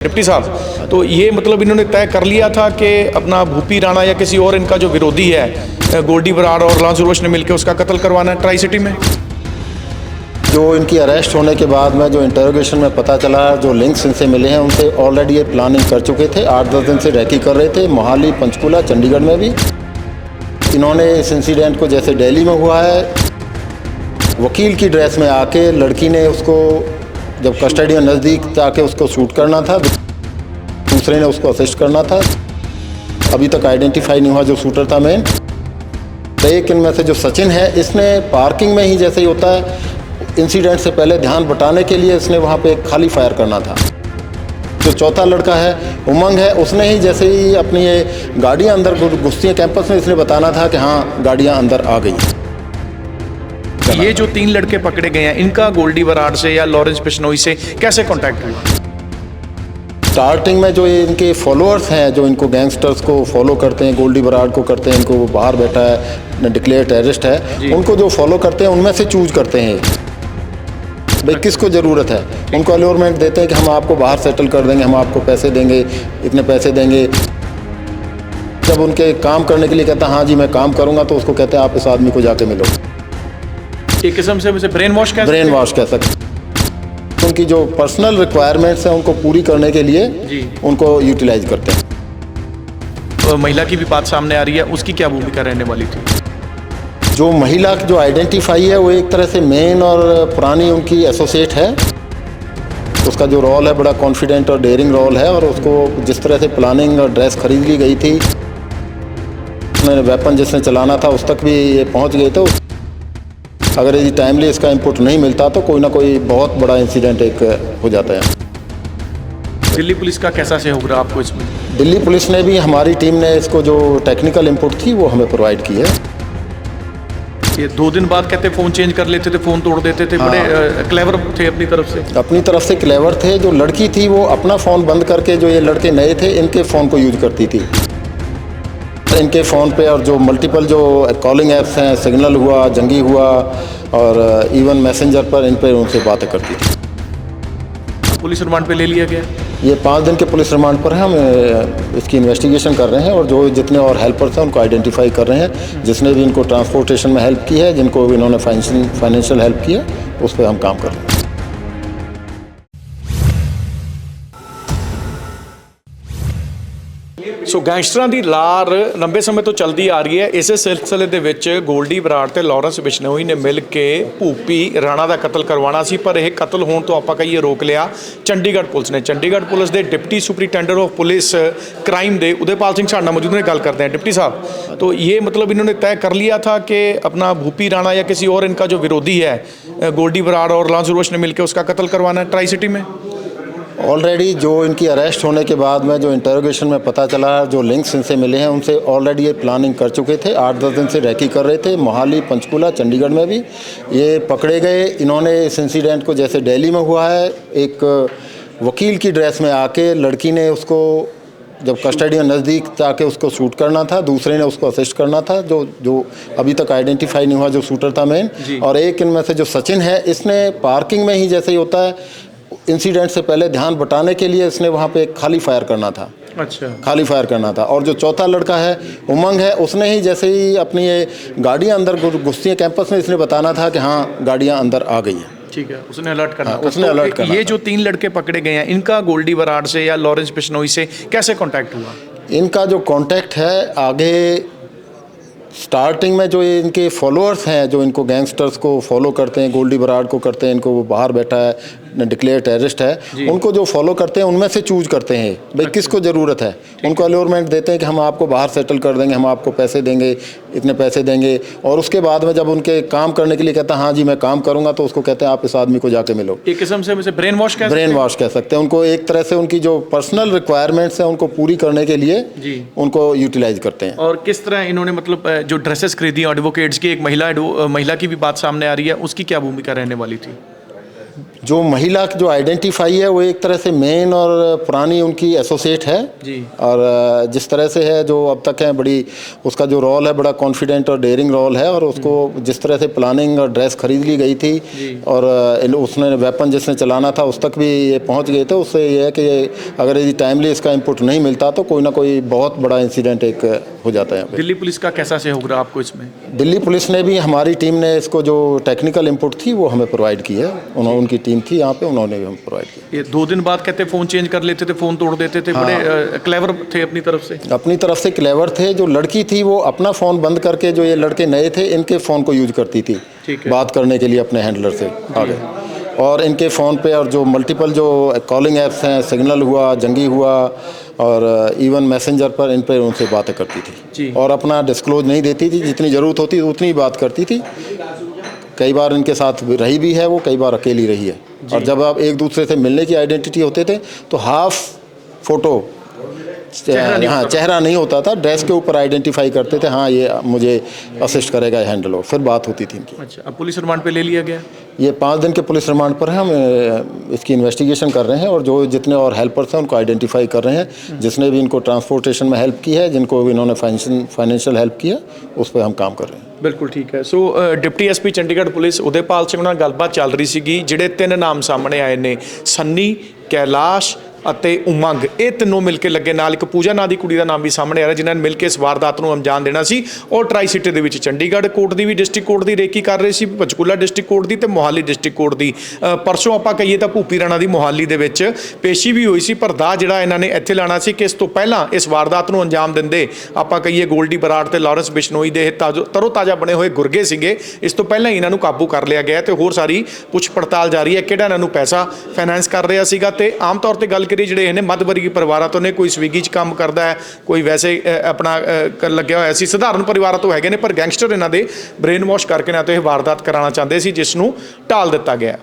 Deputy साहब, तो ये मतलब इन्होंने तय कर लिया था कि अपना भूपी राणा या किसी और इनका जो विरोधी है गोल्डी बराड़ और लांस उर्वश ने मिलकर उसका कत्ल करवाना है ट्राई सिटी में। जो इनकी अरेस्ट होने के बाद में जो इंटरोगेशन में पता चला, जो लिंक्स इनसे मिले हैं उनसे ऑलरेडी ये प्लानिंग कर चुके थे। 8-10 दिन से रैकी कर रहे थे मोहाली, पंचकुला, चंडीगढ़ में भी। इन्होंने इस इंसिडेंट को जैसे दिल्ली में हुआ है, वकील की ड्रेस में आके लड़की ने उसको जब कस्टडी में नज़दीक जाके उसको शूट करना था, दूसरे ने उसको असिस्ट करना था। अभी तक आइडेंटिफाई नहीं हुआ जो शूटर था मेन। एक इनमें से जो सचिन है, इसने पार्किंग में ही जैसे ही होता है इंसिडेंट से पहले ध्यान बटाने के लिए इसने वहाँ पे खाली फायर करना था। जो चौथा लड़का है उमंग है, उसने ही जैसे ही अपनी ये गाड़ियाँ अंदर घुसती हैं कैंपस में, इसने बताना था कि हाँ गाड़ियाँ अंदर आ गई। ये जो 3 लड़के पकड़े गए हैं, इनका गोल्डी बराड़ से या लॉरेंस बिश्नोई से कैसे कांटेक्ट हुआ? स्टार्टिंग में जो ये इनके फॉलोअर्स हैं, जो इनको गैंगस्टर्स को फॉलो करते हैं, गोल्डी बराड़ को करते हैं, इनको वो बाहर बैठा है, डिक्लेयर टेररिस्ट है, उनको जो फॉलो करते हैं उनमें से चूज करते हैं भाई किसको ज़रूरत है। उनको अलोरमेंट देते हैं कि हम आपको बाहर सेटल कर देंगे, हम आपको पैसे देंगे, इतने पैसे देंगे। जब उनके काम करने के लिए कहता है हाँ जी मैं काम करूँगा, तो उसको कहते हैं आप इस आदमी को जाके मिलो। एक किस्म से मुझे ब्रेन वॉश कह सकते। उनकी जो पर्सनल रिक्वायरमेंट्स हैं उनको पूरी करने के लिए उनको यूटिलाइज करते हैं। महिला की भी बात सामने आ रही है, उसकी क्या भूमिका रहने वाली थी? जो महिला जो आइडेंटिफाई है वो एक तरह से मेन और पुरानी उनकी एसोसिएट है। उसका जो रोल है बड़ा कॉन्फिडेंट और डेयरिंग रोल है, और उसको जिस तरह से प्लानिंग और ड्रेस खरीद ली गई थी, उन्होंने वेपन जिसने चलाना था उस तक भी ये पहुंच गए थे। अगर यदि टाइमली इसका इनपुट नहीं मिलता तो कोई ना कोई बहुत बड़ा इंसिडेंट एक हो जाता है। दिल्ली पुलिस का कैसा सहयोग रहा आपको इसमें? दिल्ली पुलिस ने भी, हमारी टीम ने इसको जो टेक्निकल इनपुट थी वो हमें प्रोवाइड की है। ये 2 दिन बाद कहते फ़ोन चेंज कर लेते थे, फ़ोन तोड़ देते थे। बड़े क्लेवर थे अपनी तरफ से क्लेवर थे। जो लड़की थी वो अपना फ़ोन बंद करके, जो ये लड़के नए थे इनके फ़ोन को यूज करती थी। इनके फ़ोन पे और जो मल्टीपल जो कॉलिंग ऐप्स हैं, सिग्नल हुआ, जंगी हुआ और इवन मैसेंजर पर, इन पर उनसे बातें करती थी। पुलिस रिमांड पे ले लिया गया? ये 5 दिन के पुलिस रिमांड पर है। हम इसकी इन्वेस्टिगेशन कर रहे हैं और जो जितने और हेल्पर्स हैं उनको आइडेंटिफाई कर रहे हैं। जिसने भी इनको ट्रांसपोर्टेशन में हेल्प की है, जिनको भी इन्होंने फाइनेंशियल हेल्प की है, उस पर हम काम कर रहे हैं। ਸੋ ਗੈਂਗਸਟਰਾਂ ਦੀ ਲਾਰ ਲੰਬੇ ਸਮੇਂ ਤੋਂ ਚੱਲਦੀ ਆ ਰਹੀ ਹੈ। ਇਸੇ ਸਿਲਸਿਲੇ ਦੇ ਵਿੱਚ ਗੋਲਡੀ ਬਰਾੜ ਤੇ ਲਾਰੈਂਸ ਬਿਸ਼ਨੋਈ ਨੇ ਮਿਲ ਕੇ ਭੂਪੀ ਰਾਣਾ ਦਾ ਕਤਲ ਕਰਵਾਉਣਾ ਸੀ, ਪਰ ਇਹ ਕਤਲ ਹੋਣ ਤੋਂ ਆਪਾਂ ਕਹੀਏ ਰੋਕ ਲਿਆ ਚੰਡੀਗੜ੍ਹ ਪੁਲਿਸ ਨੇ। ਚੰਡੀਗੜ੍ਹ ਪੁਲਿਸ ਦੇ deputy superintendent of police crime दे उदयपाल सिंह साहब मौजूद ने। गल करते हैं डिप्टी साहब, तो ये मतलब इन्होंने तय कर लिया था कि अपना भूपी राणा या किसी और इनका जो विरोधी है गोल्डी बराड़ और लांस उर्वश ने मिलकर उसका कत्ल करवाना है ट्राई सिटी में। ऑलरेडी जो इनकी अरेस्ट होने के बाद में जो इंटरोगेशन में पता चला, जो लिंक्स इनसे मिले हैं उनसे ऑलरेडी ये प्लानिंग कर चुके थे। 8-10 दिन से रैकी कर रहे थे मोहाली, पंचकुला, चंडीगढ़ में भी। ये पकड़े गए। इन्होंने इस इंसिडेंट को जैसे दिल्ली में हुआ है, एक वकील की ड्रेस में आके लड़की ने उसको जब कस्टडी में नज़दीक जाके उसको शूट करना था, दूसरे ने उसको असिस्ट करना था। जो अभी तक आइडेंटिफाई नहीं हुआ जो शूटर था मेन। और एक इनमें से जो सचिन है, इसने पार्किंग में ही जैसे ही होता है इंसिडेंट से पहले ध्यान बटाने के लिए इसने वहाँ पे खाली फायर करना था। खाली फायर करना था। और जो चौथा लड़का है उमंग है, उसने ही जैसे ही अपनी ये गाड़ियाँ अंदर घुसती हैं कैंपस में, इसने बताना था कि हाँ गाड़ियाँ अंदर आ गई हैं। ठीक है, उसने अलर्ट करना था। उसने अलर्ट करना। ये जो 3 लड़के पकड़े गए हैं, इनका गोल्डी बराड़ से या लॉरेंस बिश्नोई से कैसे कांटेक्ट हुआ? इनका जो कांटेक्ट है आगे स्टार्टिंग में जो इनके फॉलोअर्स हैं, जो इनको गैंगस्टर्स को फॉलो करते हैं, गोल्डी बराड़ को करते हैं, इनको वो बाहर बैठा है, डिक्लेयर टेररिस्ट है, उनको जो फॉलो करते हैं उनमें से चूज करते हैं भाई किसको ज़रूरत है। उनको अलोरमेंट देते हैं कि हम आपको बाहर सेटल कर देंगे, हम आपको पैसे देंगे, इतने पैसे देंगे। और उसके बाद में जब उनके काम करने के लिए कहता है हाँ जी मैं काम करूँगा, तो उसको कहते हैं आप इस आदमी को जाके मिलो। एक किस्म से मुझे ब्रेन वॉश कह सकते हैं। उनको एक तरह से उनकी जो पर्सनल रिक्वायरमेंट्स हैं उनको पूरी करने के लिए उनको यूटिलाइज करते हैं। और किस तरह इन्होंने मतलब जो ड्रेसेस खरीदी एडवोकेट्स की, एक महिला की भी बात सामने आ रही है, उसकी क्या भूमिका रहने वाली थी? जो महिला की जो आइडेंटिफाई है वो एक तरह से मेन और पुरानी उनकी एसोसिएट है जी। और जिस तरह से है जो अब तक है बड़ी उसका जो रोल है बड़ा कॉन्फिडेंट और डेयरिंग रोल है और उसको जिस तरह से प्लानिंग और ड्रेस खरीद ली गई थी और उसने वेपन जिसने चलाना था उस तक भी ये पहुंच गए थे। उससे ये है कि अगर यदि टाइमली इसका इनपुट नहीं मिलता तो कोई ना कोई बहुत बड़ा इंसिडेंट एक हो जाता है। दिल्ली पुलिस का कैसा सहयोग रहा आपको इसमें? दिल्ली पुलिस ने भी हमारी टीम ने इसको जो टेक्निकल इनपुट थी वो हमें प्रोवाइड की है। उनकी टीम थी यहाँ पे, उन्होंने भी हमें प्रोवाइड किया। ये 2 दिन बाद कहते फ़ोन चेंज कर लेते थे, फ़ोन तोड़ देते थे। बड़े क्लेवर थे अपनी तरफ से। अपनी तरफ से क्लेवर थे। जो लड़की थी वो अपना फ़ोन बंद करके जो ये लड़के नए थे इनके फ़ोन को यूज करती थी बात करने के लिए अपने हैंडलर से आगे। और इनके फ़ोन पे और जो मल्टीपल जो कॉलिंग ऐप्स हैं, सिग्नल हुआ, जंगी हुआ और इवन मैसेंजर पर इन पर उनसे बातें करती थी और अपना डिस्क्लोज नहीं देती थी। जितनी ज़रूरत होती उतनी ही बात करती थी। कई बार इनके साथ रही भी है वो, कई बार अकेली रही है। और जब आप एक दूसरे से मिलने की आइडेंटिटी होते थे तो हाफ फोटो हाँ चेहरा नहीं होता था, ड्रेस के ऊपर आइडेंटिफाई करते थे, हाँ ये मुझे असिस्ट करेगा हैंडल हो, फिर बात होती थी इनकी। अच्छा, अब पुलिस रिमांड पे ले लिया गया? ये 5 दिन के पुलिस रिमांड पर है। हम इसकी इन्वेस्टिगेशन कर रहे हैं और जो जितने और हेल्पर्स हैं उनको आइडेंटिफाई कर रहे हैं। जिसने भी इनको ट्रांसपोर्टेशन में हेल्प की है, जिनको भी इन्होंने फाइनेंशियल हेल्प किया, उस पर हम काम कर रहे हैं। बिल्कुल ठीक है। So deputy SP Chandigarh police Udaypal Singh ਨਾਲ ਗੱਲਬਾਤ ਚੱਲ ਰਹੀ ਸੀਗੀ। ਜਿਹੜੇ 3 ਨਾਮ ਸਾਹਮਣੇ ਆਏ ਨੇ, ਸੰਨੀ, ਕੈਲਾਸ਼ ਅਤੇ ਉਮੰਗ, ਇਹ ਤਿੰਨੋਂ ਮਿਲ ਕੇ ਲੱਗੇ। ਨਾਲ ਇੱਕ ਪੂਜਾ ਨਾਂ ਦੀ ਕੁੜੀ ਦਾ ਨਾਮ ਵੀ ਸਾਹਮਣੇ ਆ ਰਿਹਾ, ਜਿਨ੍ਹਾਂ ਨੇ ਮਿਲ ਕੇ ਇਸ ਵਾਰਦਾਤ ਨੂੰ ਅੰਜਾਮ ਦੇਣਾ ਸੀ। ਔਰ ਟਰਾਈ ਸਿਟੀ ਦੇ ਵਿੱਚ ਚੰਡੀਗੜ੍ਹ ਕੋਰਟ ਦੀ ਵੀ ਡਿਸਟ੍ਰਿਕਟ ਕੋਰਟ ਦੀ ਰੇਕੀ ਕਰ ਰਹੇ ਸੀ, ਪੰਚਕੂਲਾ ਡਿਸਟ੍ਰਿਕਟ ਕੋਰਟ ਦੀ ਤੇ ਮੋਹਾਲੀ ਡਿਸਟ੍ਰਿਕਟ ਕੋਰਟ ਦੀ। ਪਰਸੋਂ ਆਪਾਂ ਕਹੀਏ ਤਾਂ ਭੂਪੀ ਰਾਣਾ ਦੀ ਮੋਹਾਲੀ ਦੇ ਵਿੱਚ ਪੇਸ਼ੀ ਵੀ ਹੋਈ ਸੀ, ਪਰ ਦਾ ਜਿਹੜਾ ਇਹਨਾਂ ਨੇ ਇੱਥੇ ਲਾਣਾ ਸੀ ਕਿ ਇਸ ਤੋਂ ਪਹਿਲਾਂ ਇਸ ਵਾਰਦਾਤ ਨੂੰ ਅੰਜਾਮ ਦਿੰਦੇ ਆਪਾਂ ਕਹੀਏ ਗੋਲਡੀ ਬਰਾੜ ਤੇ ਲਾਰੈਂਸ ਬਿਸ਼ਨੋਈ ਦੇ ਤਰੋ ਤਾਜ਼ਾ ਬਣੇ ਹੋਏ ਗੁਰਗੇ ਸੀਗੇ। ਇਸ ਤੋਂ ਪਹਿਲਾਂ ਹੀ ਇਹਨਾਂ ਨੂੰ ਕਾਬੂ ਕਰ ਲਿਆ ਗਿਆ ਤੇ ਹੋਰ ਸਾਰੀ ਪੁੱਛ ਪੜਤਾਲ ਜਾਰੀ ਹੈ। ਕਿਹੜਾ ਇਹਨਾਂ ਨੂੰ ਪੈਸਾ ਫਾਈਨੈਂਸ ਕਰ ਰਿਹਾ ਸੀਗਾ। ਤੇ ਆਮ ਤੌਰ ਤੇ ਗੱਲ ਕਰੀਏ ਜਿਹੜੇ ਇਹਨੇ ਮੱਧ ਵਰਗੀ ਪਰਿਵਾਰਾਂ ਤੋਂ ਨੇ, ਕੋਈ ਸਵੀਗੀ 'ਚ ਕੰਮ ਕਰਦਾ ਹੈ, ਕੋਈ ਵੈਸੇ ਆਪਣਾ ਲੱਗਿਆ ਹੋਇਆ ਸੀ। ਸਧਾਰਨ ਪਰਿਵਾਰਾਂ ਤੋਂ ਹੈਗੇ ਨੇ, ਪਰ ਗੈਂਗਸਟਰ ਇਹਨਾਂ ਦੇ ਬ੍ਰੇਨ ਵਾਸ਼ ਕਰਕੇ ਨਾ ਤਾਂ ਇਹ ਵਾਰਦਾਤ ਕਰਾਉਣਾ ਚਾਹੁੰਦੇ ਸੀ, ਜਿਸ ਨੂੰ ਢਾਲ ਦਿੱਤਾ ਗਿਆ।